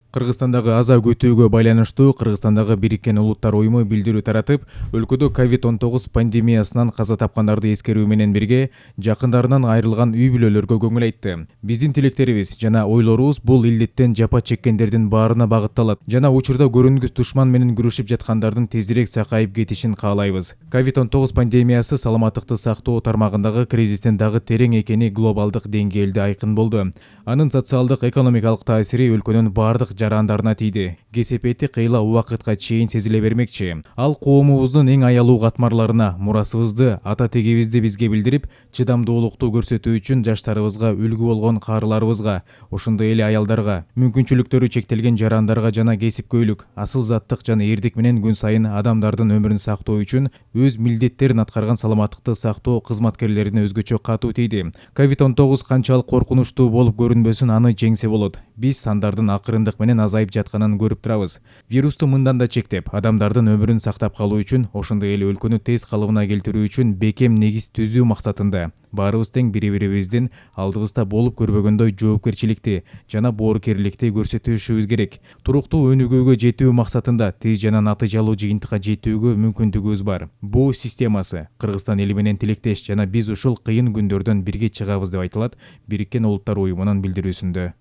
Кыргызстандагы аза күтүүгө байланыштуу Кыргызстандагы Бириккен Улуттар уюму билдирүү таратып, өлкөдө COVID-19 пандемиясынан каза тапкандарды эскерүү менен бирге жакындарынан айрылган үй бүлөлөргө көңүл айтты. Биздин тилектерибиз жана ойлорубуз бул илдеттен жапа чеккендердин баарына багытталат жана учурда көрүнгүс душман менен күрөшүп жаткандардын тезирээк сакайып кетишин каалайбыз. COVID-19 пандемиясы саламаттыкты сактоо тармагындагы кризистин дагы терең экени глобалдык деңгээлде айкын болду. Анын социалдык экономикалык таасири өлкөнүн бардык жарандарына тийди. Кесепети кыйла убакытка чейин сезиле бермекчи. Ал коомубуздун эң аялуу катмарларына мурасыбызды, ата тегибизди бизге билдирип, чыдамдуулукту көрсөтүү үчүн жаштарыбызга үлгү болгон каарыларыбызга, ошондой эле аялдарга, мүмкүнчүлүктөрү чектелген жарандарга жана кесипкөйлүк, асыл заттык жана эрдик менен күн сайын адамдардын өмүрүн сактоо үчүн өз милдеттерин аткарган саламаттыкты сактоо кызматкерлерине өзгөчө катуу тийди. COVID-19 канчалык коркунучтуу болуп көрүнбөсүн, аны жеңсе болот. Биз сандардын акырындык менен азайып жатканын көрүп турабыз. Вирусту мындан да чектеп, адамдардын өмүрүн сактап калуу үчүн, ошондой эле өлкөнү тез калыбына келтирүү үчүн бекем негиз түзүү максатында баарыбыз тең бири-бирибиздин алдыбызда болуп көрбөгөндөй жоопкерчиликти жана боорукерликти көрсөтүшүбүз керек. Туруктуу өнүгүүгө жетүү максатында тез жана натыйжалуу жыйынтыкка жетүүгө мүмкүндүгүбүз бар. Буу системасы Кыргызстан эли менен тилектеш жана биз ушул кыйын күндөрдөн бирге чыгабыз деп айтылат Бириккен Улуттар уюмунун билдирүүсүндө.